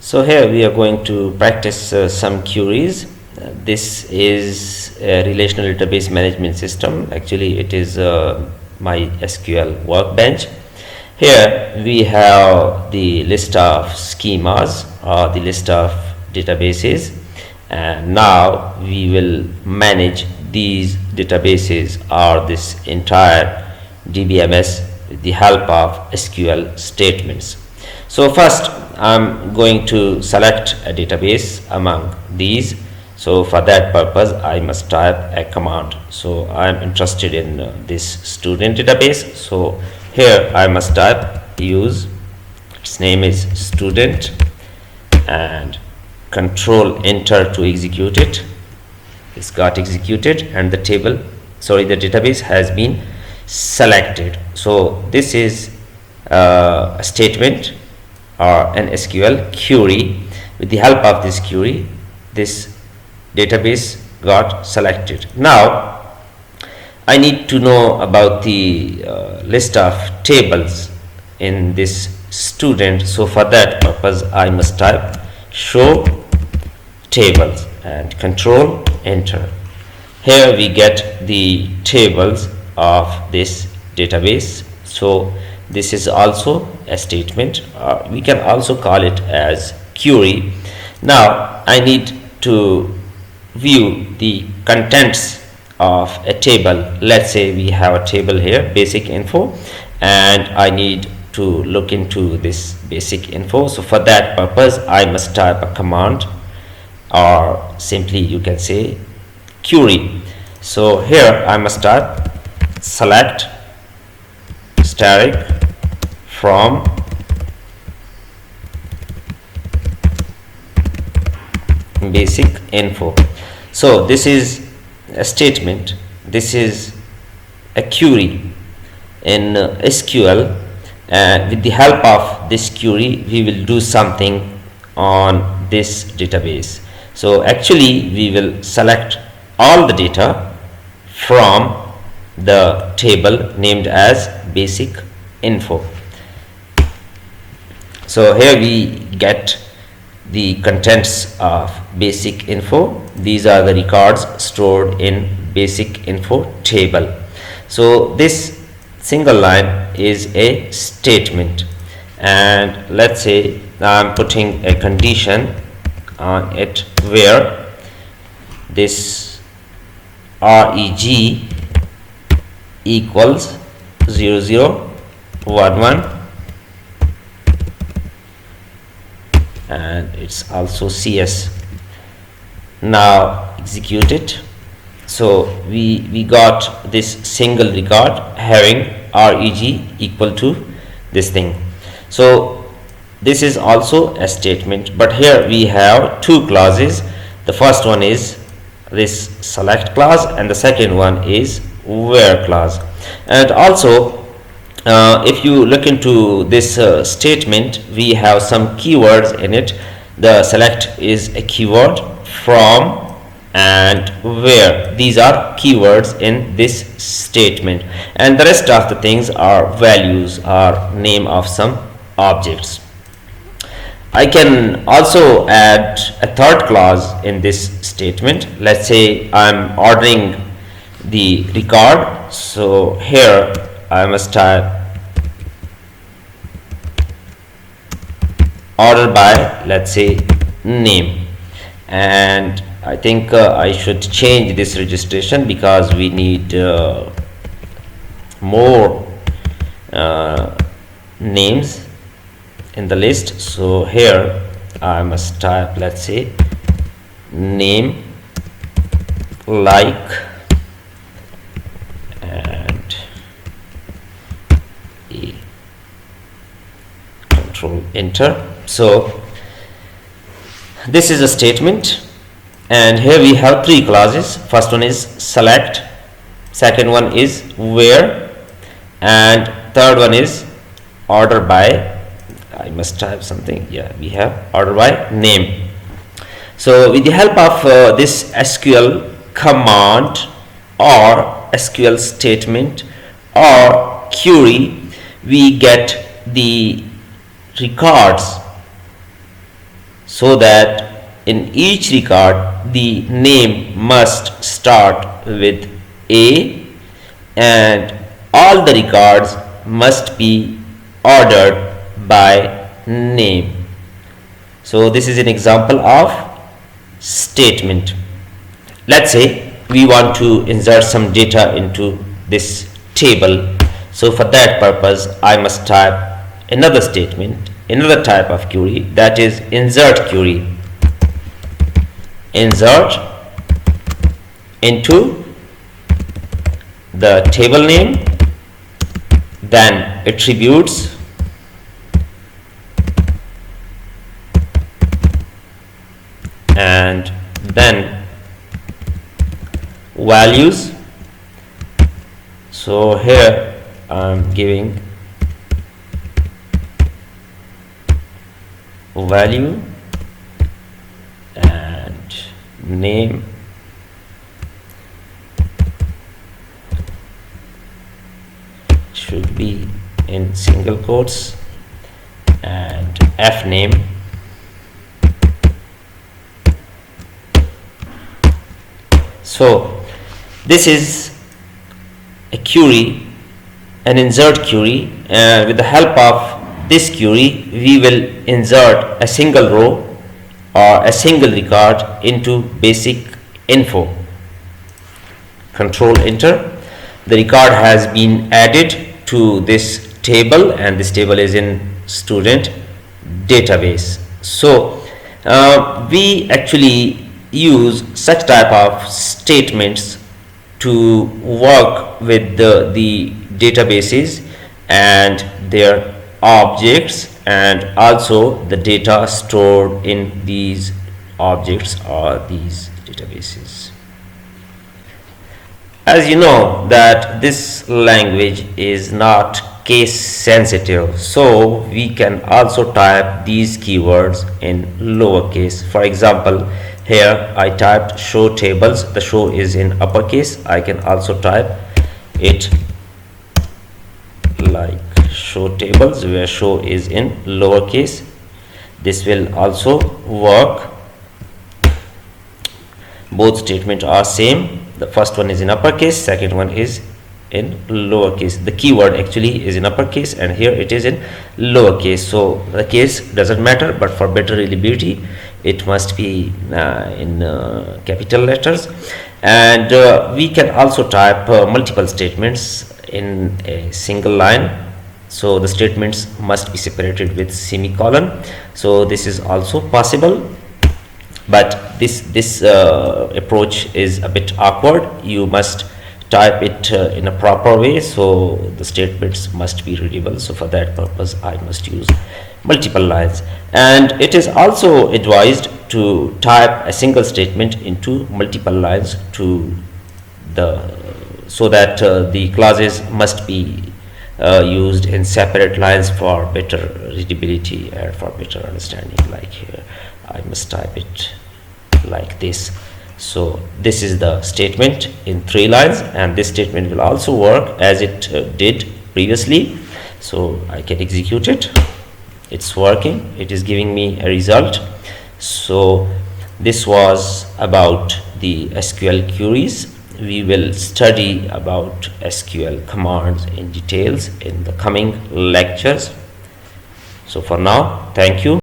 So here we are going to practice some queries. This is a relational database management system. Actually, it is my SQL workbench. Here we have the list of schemas or the list of databases, and now we will manage these databases or this entire DBMS with the help of SQL statements. So first I'm going to select a database among these. So for that purpose I must type a command. So I'm interested in this student database. So here I must type use, its name is student, and control enter to execute it. It's got executed and the database has been selected. So this is a statement or an SQL query. With the help of this query, this database got selected. Now I need to know about the list of tables in this student. So for that purpose I must type show tables and control enter. Here we get the tables of this database. So this is also a statement, we can also call it as query. Now I need to view the contents of a table. Let's say we have a table here, basic info, and I need to look into this basic info. So for that purpose I must type a command, or simply you can say query. So here I must type select static from basic info. So this is a statement, this is a query in SQL, and with the help of this query we will do something on this database. So actually we will select all the data from the table named as basic info. So here we get the contents of basic info. These are the records stored in basic info table. So this single line is a statement, and let's say I'm putting a condition on it where this reg equals 0011, and it's also CS. Now execute it. So we got this single record having reg equal to this thing. So this is also a statement, but here we have two clauses. The first one is this select clause and the second one is where clause. And also if you look into this statement, we have some keywords in it. The select is a keyword, from and where, these are keywords in this statement, and the rest of the things are values or name of some objects. I can also add a third clause in this statement. Let's say I'm ordering the record. So here I must type order by, let's say, name, and I think I should change this registration because we need more names in the list. So here I must type, let's say, name like, and control enter. So this is a statement, and here we have three clauses. First one is select, second one is where, and third one is order by. I must type something. Yeah, we have order by name. So with the help of this SQL command or SQL statement or query, we get the records so that in each record the name must start with A and all the records must be ordered by name. So this is an example of statement. Let's say we want to insert some data into this table. So for that purpose I must type another statement, another type of query, that is insert query. Insert into the table name, then attributes, and then values. So here I'm giving value and name should be in single quotes and f name So this is a query, an insert query, and with the help of this query we will insert a single row or a single record into basic info. Control enter. The record has been added to this table and this table is in student database. So we actually use such type of statements to work with the databases and their objects and also the data stored in these objects or these databases. As you know that this language is not case sensitive, so we can also type these keywords in lowercase. For example, here I typed show tables. The show is in uppercase. I can also type it like show tables, where show is in lowercase. This will also work. Both statements are same. The first one is in uppercase, second one is in lowercase. The keyword actually is in uppercase and here it is in lowercase, so the case doesn't matter, but for better readability it must be in capital letters. And we can also type multiple statements in a single line, so the statements must be separated with semicolon. So this is also possible, but this approach is a bit awkward. You must type it in a proper way, so the statements must be readable. So for that purpose I must use multiple lines, and it is also advised to type a single statement into multiple lines so that the clauses must be used in separate lines for better readability and for better understanding. Like here I must type it like this. So this is the statement in 3 lines, and this statement will also work as it did previously. So I can execute it. It's working. It is giving me a result. So this was about the SQL queries. We will study about SQL commands in details in the coming lectures. So for now, thank you.